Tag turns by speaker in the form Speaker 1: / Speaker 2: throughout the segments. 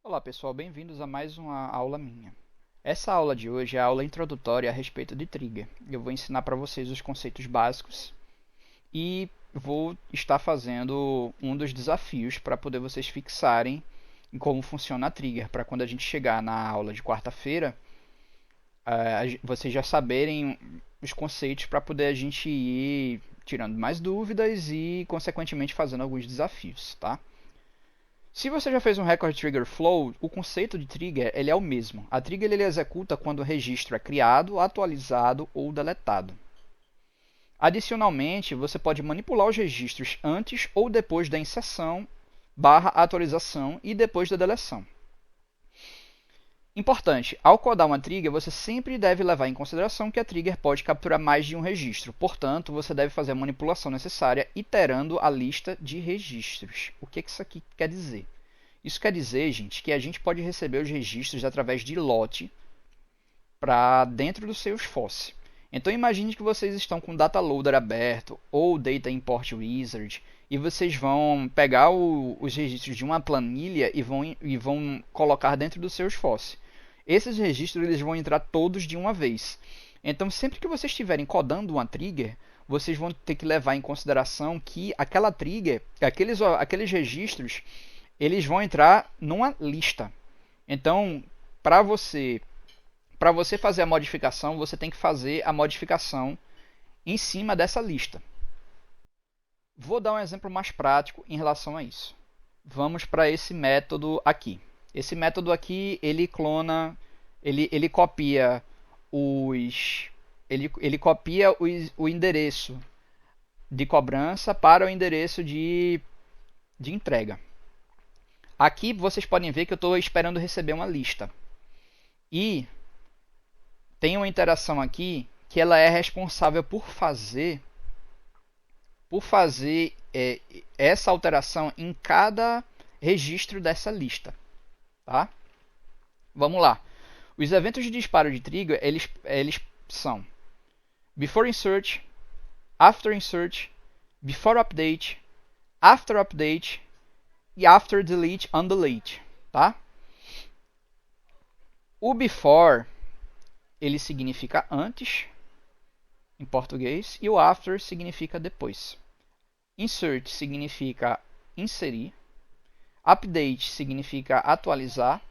Speaker 1: Olá pessoal, bem-vindos a mais uma aula minha. Essa aula de hoje é a aula introdutória a respeito de trigger. Eu vou ensinar para vocês os conceitos básicos e vou estar fazendo um dos desafios para poder vocês fixarem em como funciona a trigger, para quando a gente chegar na aula de quarta-feira, vocês já saberem os conceitos para poder a gente ir tirando mais dúvidas e, consequentemente, fazendo alguns desafios, tá? Se você já fez um Record Trigger Flow, o conceito de trigger ele é o mesmo. A trigger ele executa quando o registro é criado, atualizado ou deletado. Adicionalmente, você pode manipular os registros antes ou depois da inserção, /atualização e depois da deleção. Importante, ao codar uma trigger, você sempre deve levar em consideração que a trigger pode capturar mais de um registro. Portanto, você deve fazer a manipulação necessária iterando a lista de registros. O que isso aqui quer dizer? Isso quer dizer, gente, que a gente pode receber os registros através de lote para dentro do Salesforce. Então imagine que vocês estão com o Data Loader aberto ou Data Import Wizard e vocês vão pegar os registros de uma planilha e vão colocar dentro do Salesforce. Esses registros eles vão entrar todos de uma vez. Então sempre que vocês estiverem codando uma trigger, vocês vão ter que levar em consideração que aquela trigger, aqueles registros, eles vão entrar numa lista. Então, para você fazer a modificação, você tem que fazer a modificação em cima dessa lista. Vou dar um exemplo mais prático em relação a isso. Vamos para esse método aqui. Esse método aqui, ele clona, ele copia o endereço de cobrança para o endereço de entrega. Aqui vocês podem ver que eu estou esperando receber uma lista. E tem uma interação aqui que ela é responsável por fazer essa alteração em cada registro dessa lista. Tá? Vamos lá. Os eventos de disparo de trigger eles são before insert, after insert, before update, after update e after delete, undelete, tá? O before ele significa antes em português e o after significa depois. Insert significa inserir, update significa atualizar,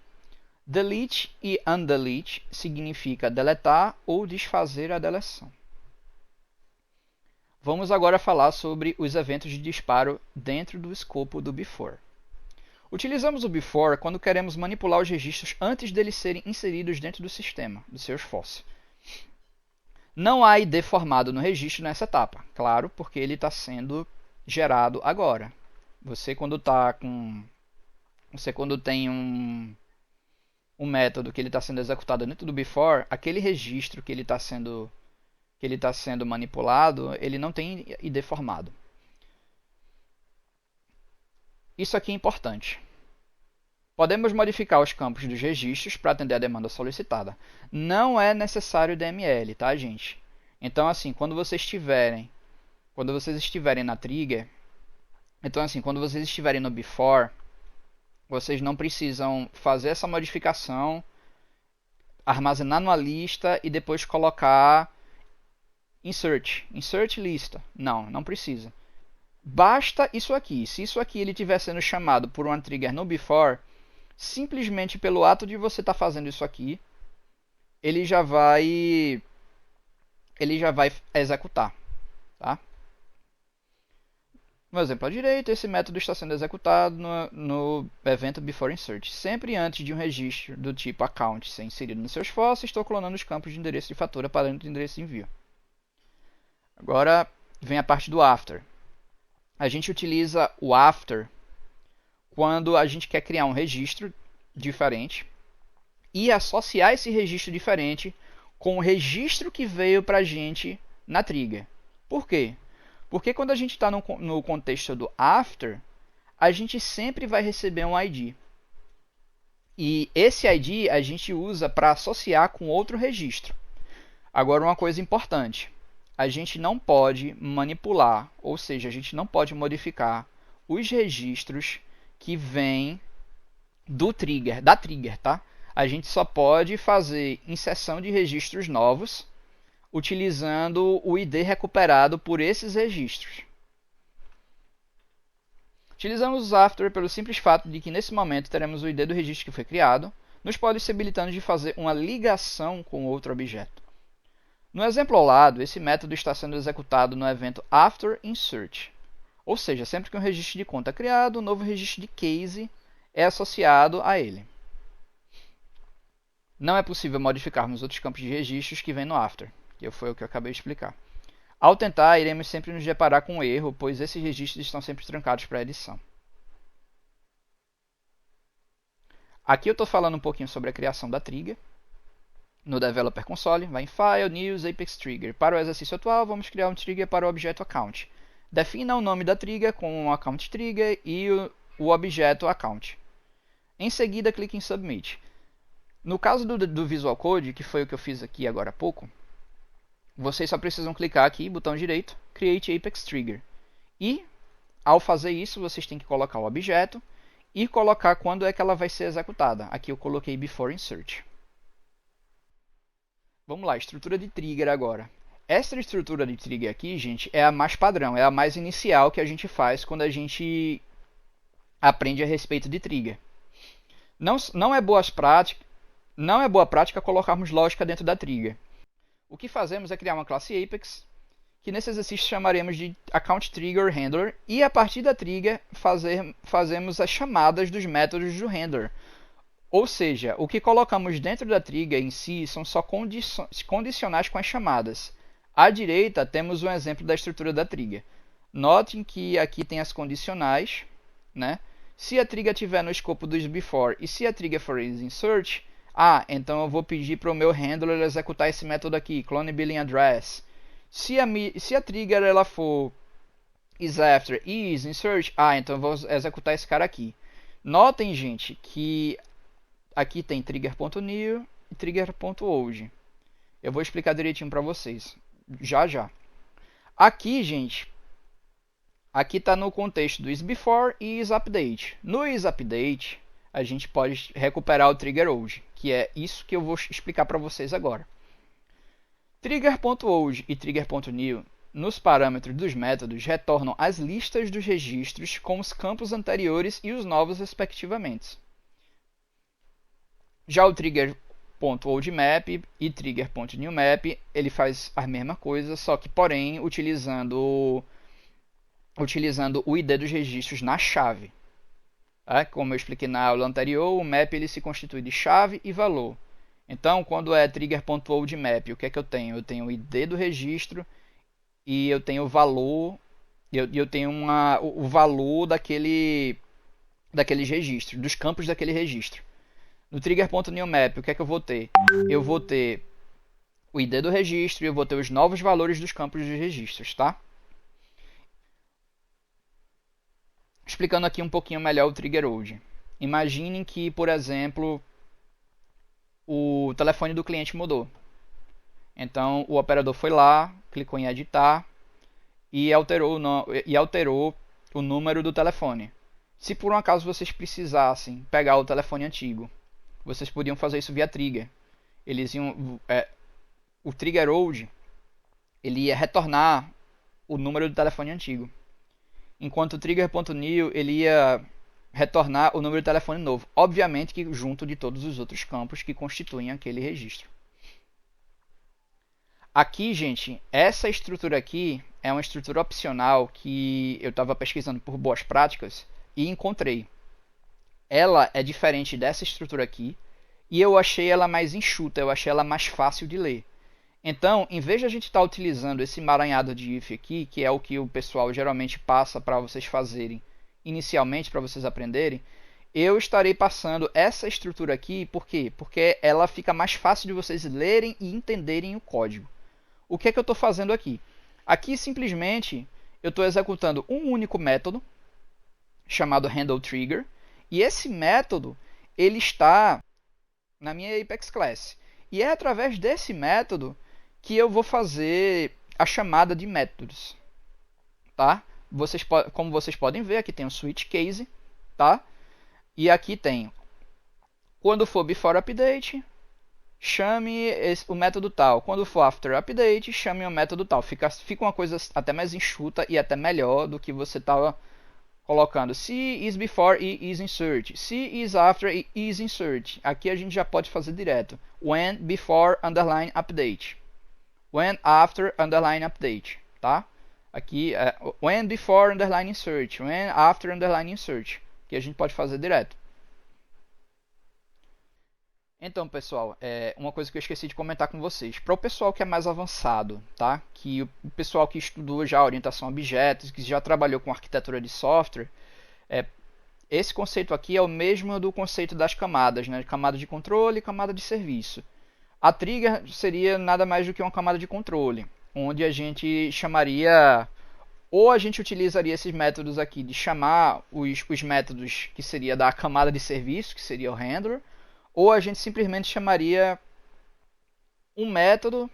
Speaker 1: delete e undelete significa deletar ou desfazer a deleção. Vamos agora falar sobre os eventos de disparo dentro do escopo do before. Utilizamos o before quando queremos manipular os registros antes deles serem inseridos dentro do sistema, do Salesforce. Não há ID formado no registro nessa etapa, claro, porque ele está sendo gerado agora. Você quando tem um método que ele está sendo executado dentro do before, aquele registro que ele está sendo manipulado, ele não tem ID formado. Isso aqui é importante. Podemos modificar os campos dos registros para atender a demanda solicitada. Não é necessário DML, tá, gente? Então, assim, quando vocês estiverem na trigger, então assim, quando vocês estiverem no before, vocês não precisam fazer essa modificação, armazenar numa lista e depois colocar insert lista. Não precisa. Basta isso aqui. Se isso aqui ele estiver sendo chamado por uma trigger no before, simplesmente pelo ato de você estar fazendo isso aqui, ele já vai executar, tá? No exemplo à direita, esse método está sendo executado no evento before insert. Sempre antes de um registro do tipo account ser inserido no Salesforce, estou clonando os campos de endereço de fatura para dentro do endereço de envio. Agora vem a parte do after. A gente utiliza o after quando a gente quer criar um registro diferente e associar esse registro diferente com o registro que veio para a gente na trigger. Por quê? Porque quando a gente está no contexto do after, a gente sempre vai receber um ID. E esse ID a gente usa para associar com outro registro. Agora uma coisa importante. A gente não pode manipular, ou seja, a gente não pode modificar os registros que vêm do trigger, da trigger, tá? A gente só pode fazer inserção de registros novos utilizando o ID recuperado por esses registros. Utilizamos o after pelo simples fato de que nesse momento teremos o ID do registro que foi criado, nos possibilitando de fazer uma ligação com outro objeto. No exemplo ao lado, esse método está sendo executado no evento afterInsert, ou seja, sempre que um registro de conta é criado, um novo registro de case é associado a ele. Não é possível modificarmos outros campos de registros que vêm no after, que foi o que eu acabei de explicar. Ao tentar, iremos sempre nos deparar com um erro, pois esses registros estão sempre trancados para a edição. Aqui eu estou falando um pouquinho sobre a criação da trigger. No Developer Console, vai em File, News, Apex Trigger. Para o exercício atual, vamos criar um trigger para o objeto account. Defina o nome da trigger com o account trigger e o objeto account. Em seguida, clique em Submit. No caso do Visual Code, que foi o que eu fiz aqui agora há pouco, vocês só precisam clicar aqui, botão direito, Create Apex Trigger. E, ao fazer isso, vocês têm que colocar o objeto e colocar quando é que ela vai ser executada. Aqui eu coloquei Before Insert. Vamos lá, estrutura de trigger agora. Essa estrutura de trigger aqui, gente, é a mais padrão, é a mais inicial que a gente faz quando a gente aprende a respeito de trigger. Não é boa prática colocarmos lógica dentro da trigger. O que fazemos é criar uma classe Apex, que nesse exercício chamaremos de Account Trigger Handler, e a partir da trigger fazemos as chamadas dos métodos do handler. Ou seja, o que colocamos dentro da trigger em si são só condicionais com as chamadas. À direita temos um exemplo da estrutura da trigger. Notem que aqui tem as condicionais, né? Se a trigger estiver no escopo dos before e se a trigger for insert, então eu vou pedir para o meu handler executar esse método aqui, clone billing address. Se a trigger ela for isAfter e isInsert, então eu vou executar esse cara aqui. Notem, gente, que aqui tem trigger.new e trigger.old. Eu vou explicar direitinho para vocês, já. Aqui, gente, aqui está no contexto do isBefore e isUpdate. No isUpdate, a gente pode recuperar o trigger.old, que é isso que eu vou explicar para vocês agora. Trigger.old e trigger.new, nos parâmetros dos métodos, retornam as listas dos registros com os campos anteriores e os novos respectivamente. Já o trigger.oldMap e trigger.newMap, ele faz a mesma coisa, só que porém utilizando o ID dos registros na chave. Como eu expliquei na aula anterior, o map ele se constitui de chave e valor. Então, quando é trigger.oldMap, o que é que eu tenho? Eu tenho o ID do registro e eu tenho o valor, eu tenho o valor daqueles registros, dos campos daquele registro. No trigger.newMap, o que é que eu vou ter? Eu vou ter o ID do registro e eu vou ter os novos valores dos campos dos registros, tá? Explicando aqui um pouquinho melhor o trigger.old. Imaginem que, por exemplo, o telefone do cliente mudou. Então, o operador foi lá, clicou em editar e alterou o número do telefone. Se por um acaso vocês precisassem pegar o telefone antigo, vocês podiam fazer isso via trigger. O trigger.old ele ia retornar o número do telefone antigo, enquanto o trigger.new ele ia retornar o número de telefone novo, obviamente que junto de todos os outros campos que constituem aquele registro. Aqui, gente, essa estrutura aqui é uma estrutura opcional que eu estava pesquisando por boas práticas e encontrei. Ela é diferente dessa estrutura aqui e eu achei ela mais enxuta, eu achei ela mais fácil de ler. Então, em vez de a gente estar utilizando esse emaranhado de if aqui, que é o que o pessoal geralmente passa para vocês fazerem inicialmente, para vocês aprenderem, eu estarei passando essa estrutura aqui, por quê? Porque ela fica mais fácil de vocês lerem e entenderem o código. O que é que eu estou fazendo aqui? Aqui, simplesmente, eu estou executando um único método, chamado handleTrigger, e esse método ele está na minha Apex Class. E é através desse método que eu vou fazer a chamada de métodos, tá? Como vocês podem ver, aqui tem o switch case, tá? E aqui tem Quando for before update, chame o método tal. Quando for after update, chame o método tal. Fica uma coisa até mais enxuta e até melhor do que você estava colocando se is before e is insert, se is after e is insert. Aqui a gente já pode fazer direto. When before underline update. When after underline update, tá? Aqui é when before underline insert, when after underline insert. Que a gente pode fazer direto. Então, pessoal, uma coisa que eu esqueci de comentar com vocês. Para o pessoal que é mais avançado, tá? Que o pessoal que estudou já orientação a objetos, que já trabalhou com arquitetura de software, esse conceito aqui é o mesmo do conceito das camadas, né? Camada de controle e camada de serviço. A trigger seria nada mais do que uma camada de controle, onde a gente chamaria, ou a gente utilizaria esses métodos aqui de chamar os métodos que seria da camada de serviço, que seria o handler, ou a gente simplesmente chamaria um método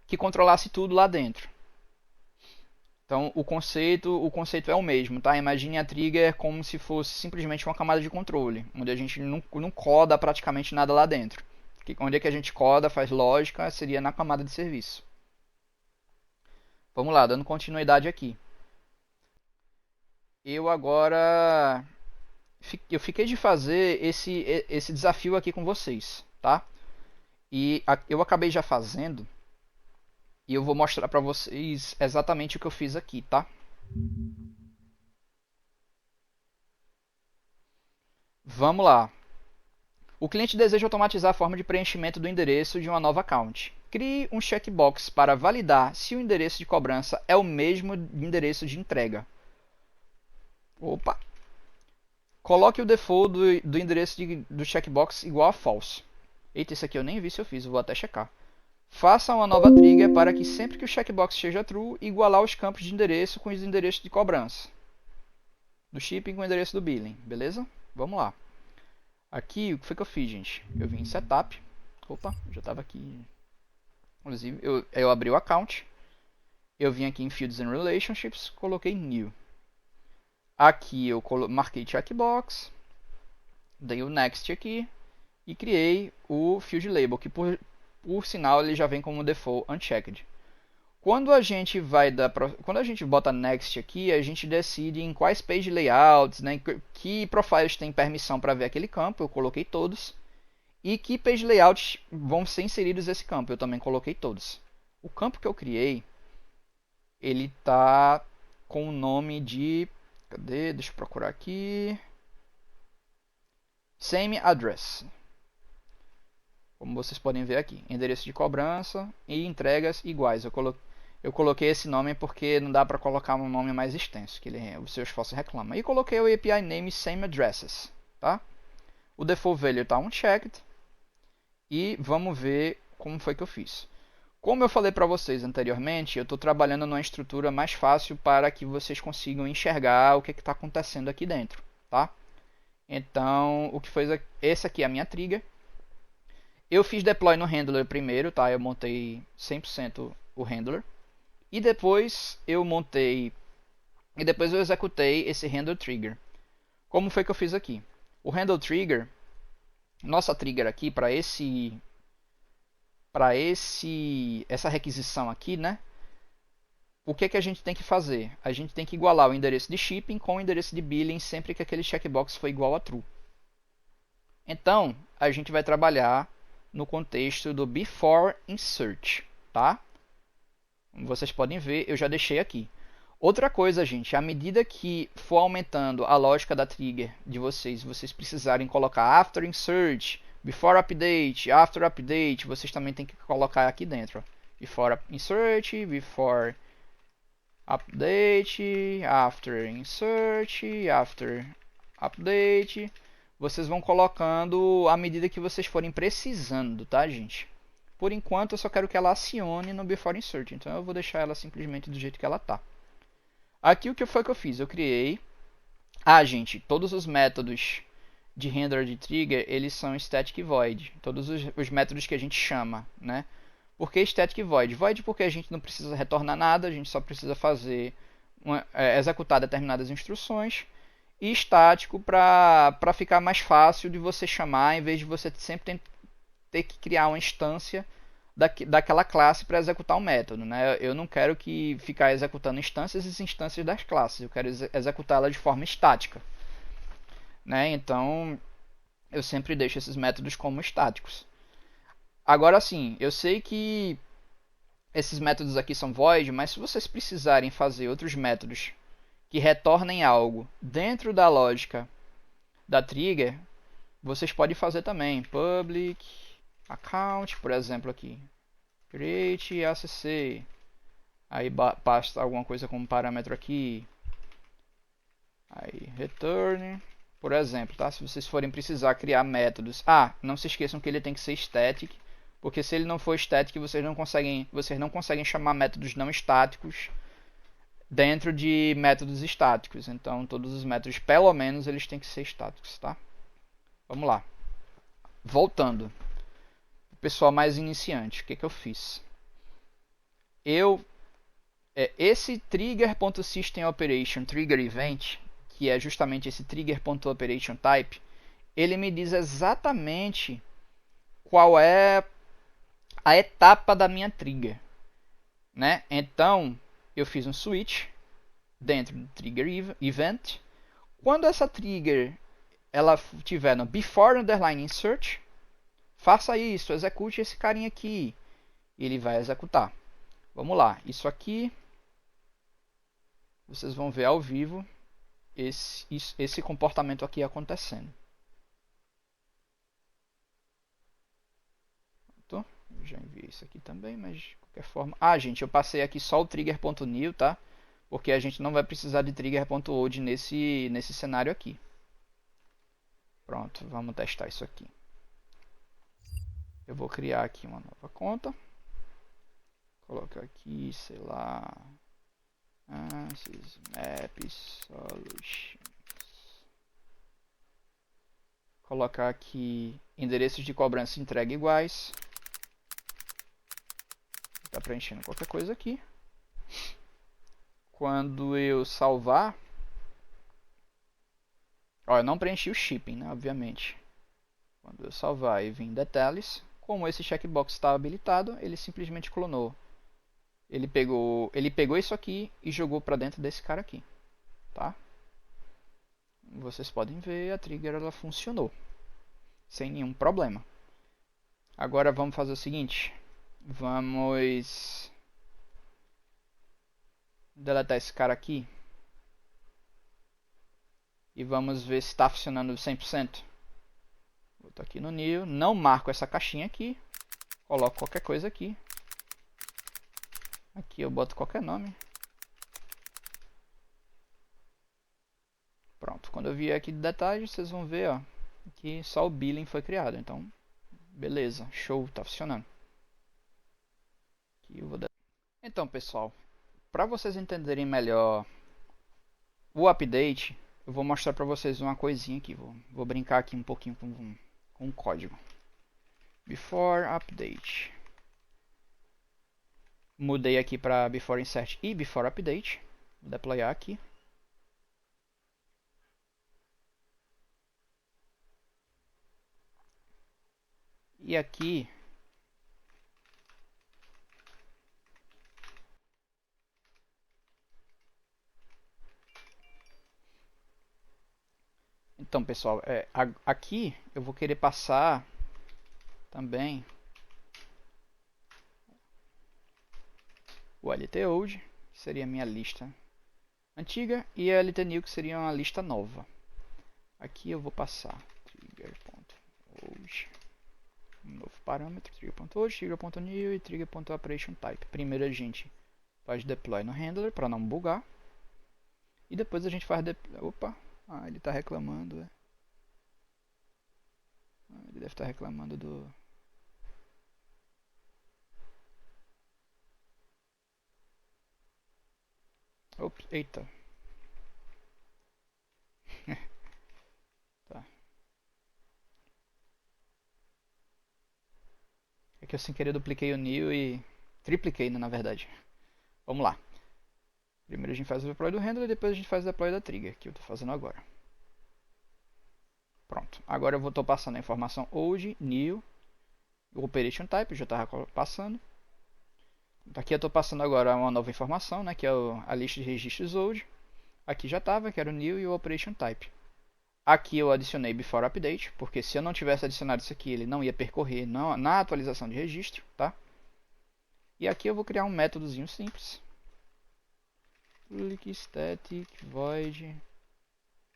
Speaker 1: que controlasse tudo lá dentro. Então o conceito é o mesmo, tá? Imagine a trigger como se fosse simplesmente uma camada de controle, onde a gente não coda praticamente nada lá dentro. Onde é que a gente coda, faz lógica, seria na camada de serviço. Vamos lá, dando continuidade aqui. Eu fiquei de fazer esse desafio aqui com vocês, tá? E eu acabei já fazendo. E eu vou mostrar para vocês exatamente o que eu fiz aqui, tá? Vamos lá. O cliente deseja automatizar a forma de preenchimento do endereço de uma nova account. Crie um checkbox para validar se o endereço de cobrança é o mesmo endereço de entrega. Opa! Coloque o default do endereço do checkbox igual a false. Eita, isso aqui eu nem vi se eu fiz, eu vou até checar. Faça uma nova trigger para que sempre que o checkbox seja true, igualar os campos de endereço com os endereços de cobrança. Do shipping com o endereço do billing, beleza? Vamos lá. Aqui, o que foi que eu fiz, gente? Eu vim em setup. Opa, já estava aqui. Inclusive, eu abri o account. Eu vim aqui em Fields and Relationships, coloquei New. Aqui eu marquei checkbox. Dei o Next aqui. E criei o Field Label, que por sinal ele já vem como default unchecked. Quando a gente bota next aqui, a gente decide em quais page layouts, né, que profiles tem permissão para ver aquele campo, eu coloquei todos, e que page layouts vão ser inseridos nesse campo, eu também coloquei todos. O campo que eu criei, ele tá com o nome de, cadê? Deixa eu procurar aqui. Same address. Como vocês podem ver aqui, endereço de cobrança e entregas iguais. Eu coloquei esse nome porque não dá para colocar um nome mais extenso, que o Salesforce reclama. E coloquei o API name same addresses, tá? O default value está unchecked. E vamos ver como foi que eu fiz. Como eu falei para vocês anteriormente, eu estou trabalhando numa estrutura mais fácil para que vocês consigam enxergar o que está acontecendo aqui dentro, tá? Então, o que fez esse aqui é a minha trigger. Eu fiz deploy no handler primeiro, tá? Eu montei 100% o handler. E depois eu executei esse handle trigger. Como foi que eu fiz aqui? O handle trigger, nossa trigger aqui para essa requisição aqui, né? O que a gente tem que fazer? A gente tem que igualar o endereço de shipping com o endereço de billing sempre que aquele checkbox for igual a true. Então, a gente vai trabalhar no contexto do before insert, tá? Como vocês podem ver, eu já deixei aqui. Outra coisa, gente, à medida que for aumentando a lógica da trigger de vocês precisarem colocar after insert, before update, after update, vocês também tem que colocar aqui dentro. Before insert, before update, after insert, after update. Vocês vão colocando à medida que vocês forem precisando, tá, gente? Por enquanto, eu só quero que ela acione no before insert, então eu vou deixar ela simplesmente do jeito que ela tá. Aqui o que foi que eu fiz? Eu criei... gente, todos os métodos de handler de trigger, eles são static void. Todos os métodos que a gente chama, né? Por que static void? Void porque a gente não precisa retornar nada, a gente só precisa fazer executar determinadas instruções. e estático para ficar mais fácil de você chamar, em vez de você sempre ter que criar uma instância daquela classe para executar um método, né? Eu não quero que ficar executando instâncias e instâncias das classes, eu quero executá-la de forma estática, né? Então eu sempre deixo esses métodos como estáticos. Agora sim, eu sei que esses métodos aqui são void, mas se vocês precisarem fazer outros métodos que retornem algo dentro da lógica da trigger, vocês podem fazer também. Public account, por exemplo, aqui. Create ACC. Aí basta alguma coisa como parâmetro aqui. Aí return, por exemplo, tá? Se vocês forem precisar criar métodos. Ah, não se esqueçam que ele tem que ser static, porque se ele não for static, vocês não conseguem chamar métodos não estáticos dentro de métodos estáticos. Então, todos os métodos, pelo menos, eles têm que ser estáticos, tá? Vamos lá. Voltando. O pessoal mais iniciante, o que eu fiz? Esse trigger.systemOperation trigger event, que é justamente esse trigger.operationType, ele me diz exatamente qual é a etapa da minha trigger, né? Então, eu fiz um switch dentro do trigger event. Quando essa trigger ela tiver no before underline insert, faça isso, execute esse carinha aqui, e ele vai executar. Vamos lá, isso aqui vocês vão ver ao vivo esse comportamento aqui acontecendo. Eu já enviei isso aqui também, mas de qualquer forma... Ah, gente, eu passei aqui só o trigger.new, tá? Porque a gente não vai precisar de trigger.old nesse cenário aqui. Pronto, vamos testar isso aqui. Eu vou criar aqui uma nova conta. Colocar aqui, sei lá... Ansys Maps Solutions. Colocar aqui endereços de cobrança entrega iguais. Está preenchendo qualquer coisa aqui. Quando eu salvar... Ó, eu não preenchi o shipping, né? Obviamente. Quando eu salvar e vir em detalhes, como esse checkbox está habilitado, ele simplesmente clonou. Ele pegou isso aqui e jogou para dentro desse cara aqui, tá? Vocês podem ver, a trigger ela funcionou sem nenhum problema. Agora vamos fazer o seguinte, vamos deletar esse cara aqui e vamos ver se está funcionando 100%. Vou botar aqui no new, não marco essa caixinha aqui, coloco qualquer coisa aqui. Aqui eu boto qualquer nome. Pronto, quando eu vier aqui de detalhes, vocês vão ver, ó, que só o billing foi criado. Então, beleza, show, tá funcionando. Aqui eu vou... Então, pessoal, para vocês entenderem melhor o update, eu vou mostrar para vocês uma coisinha aqui. Vou brincar aqui um pouquinho com o código. Before update. Mudei aqui para before insert e before update. Vou deployar aqui. E aqui então, pessoal, aqui eu vou querer passar também o LTOld, que seria a minha lista antiga, e a LTNew, que seria uma lista nova. Aqui eu vou passar trigger.old, um novo parâmetro, trigger.old, trigger.new e trigger.operationType. Primeiro a gente faz deploy no handler para não bugar, e depois a gente faz deploy. Opa, ele está reclamando. Ele deve estar reclamando do... Ops, eita. Tá. É que eu sem querer dupliquei o new e tripliquei, né, na verdade. Vamos lá. Primeiro a gente faz o deploy do handler e depois a gente faz o deploy da trigger, que eu estou fazendo agora. Pronto. Agora eu estou passando a informação old, new, o operation type, eu já estava passando. Aqui eu estou passando agora uma nova informação, né, que é a lista de registros old. Aqui já estava, que era o new e o operation type. Aqui eu adicionei before update, porque se eu não tivesse adicionado isso aqui, ele não ia percorrer na atualização de registro, tá? E aqui eu vou criar um métodozinho simples. Public static void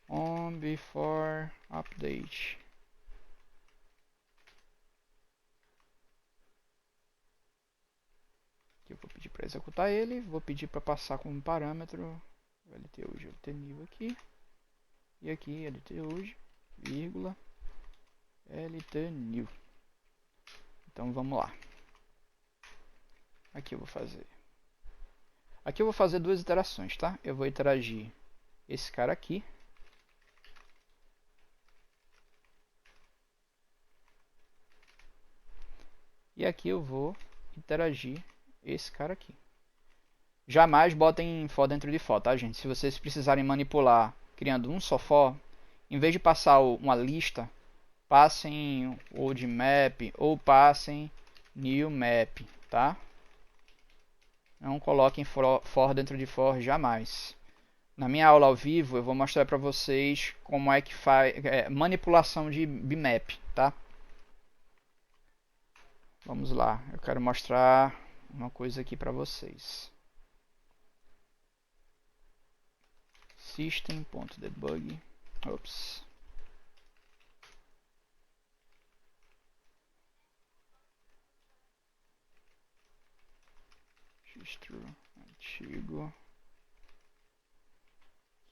Speaker 1: on before update. Aqui eu vou pedir para executar ele, vou pedir para passar como parâmetro lt hoje, lt new aqui. E aqui lt hoje, vírgula, lt new. Então vamos lá. Aqui eu vou fazer. Aqui eu vou fazer duas iterações, tá? Eu vou interagir esse cara aqui. E aqui eu vou interagir esse cara aqui. Jamais botem for dentro de for, tá, gente? Se vocês precisarem manipular criando um só for, em vez de passar uma lista, passem old map ou passem new map, tá? Não coloquem for dentro de for jamais. Na minha aula ao vivo eu vou mostrar para vocês como é que faz manipulação de bmap, tá? Vamos lá, eu quero mostrar uma coisa aqui para vocês. System.debug. Ops. Registro antigo.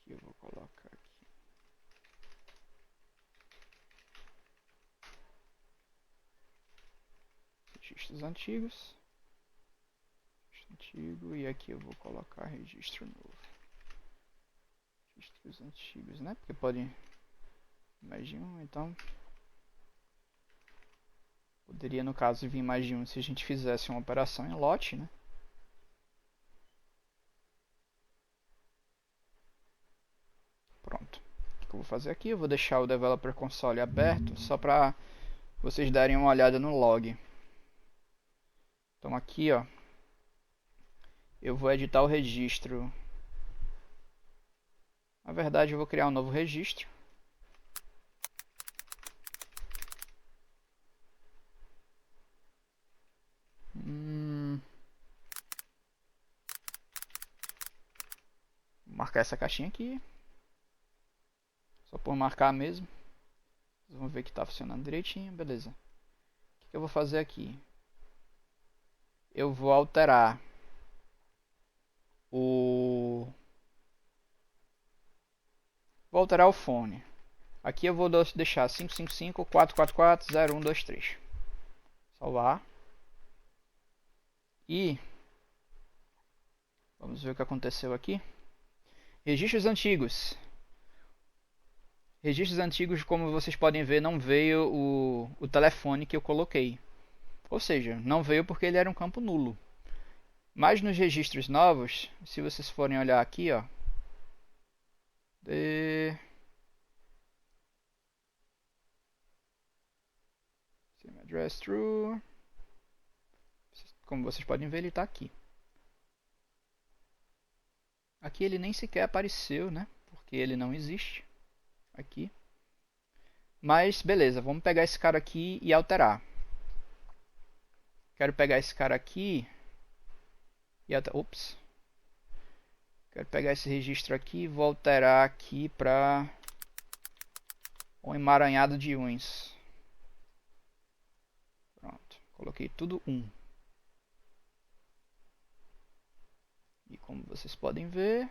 Speaker 1: Que eu vou colocar aqui. Registros antigos. Registro antigo. E aqui eu vou colocar registro novo. Registros antigos, né? Porque pode mais de um, então poderia no caso vir mais de um se a gente fizesse uma operação em lote, né? Pronto. O que eu vou fazer aqui? Eu vou deixar o Developer Console aberto só para vocês darem uma olhada no log. Então aqui, ó, eu vou editar o registro. Na verdade, eu vou criar um novo registro. Vou marcar essa caixinha aqui. Só por marcar mesmo. Vocês vão ver que está funcionando direitinho, beleza. O que eu vou fazer aqui? Eu vou alterar o fone. Aqui eu vou deixar 555-444-0123. Salvar. E vamos ver o que aconteceu aqui. Registros antigos. Registros antigos, como vocês podem ver, não veio o telefone que eu coloquei. Ou seja, não veio porque ele era um campo nulo. Mas nos registros novos, se vocês forem olhar aqui, ó, same address true. Como vocês podem ver, ele está aqui. Aqui ele nem sequer apareceu, né? Porque ele não existe. Aqui. Mas beleza, vamos pegar esse cara aqui e alterar. Quero pegar esse cara aqui e ops. Quero pegar esse registro aqui e vou alterar aqui para um emaranhado de uns. Pronto, coloquei tudo 1. E como vocês podem ver,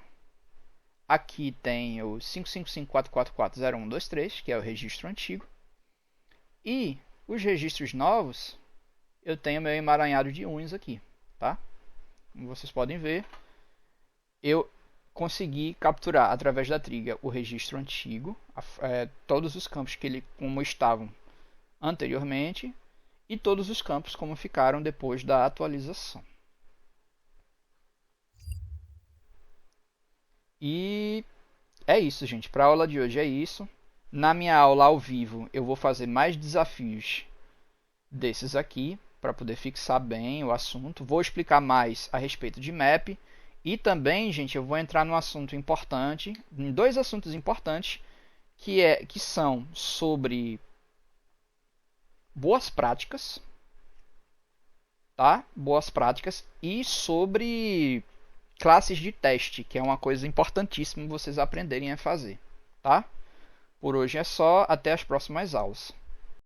Speaker 1: aqui tem o 555-444-0123, que é o registro antigo. E os registros novos, eu tenho meu emaranhado de uns aqui, tá? Como vocês podem ver, eu consegui capturar através da trigger o registro antigo, todos os campos como estavam anteriormente e todos os campos como ficaram depois da atualização. E é isso, gente. Para a aula de hoje é isso. Na minha aula ao vivo, eu vou fazer mais desafios desses aqui, para poder fixar bem o assunto. Vou explicar mais a respeito de map. E também, gente, eu vou entrar num assunto importante, em dois assuntos importantes, que são sobre boas práticas, tá? Boas práticas e sobre classes de teste, que é uma coisa importantíssima vocês aprenderem a fazer, tá? Por hoje é só, até as próximas aulas.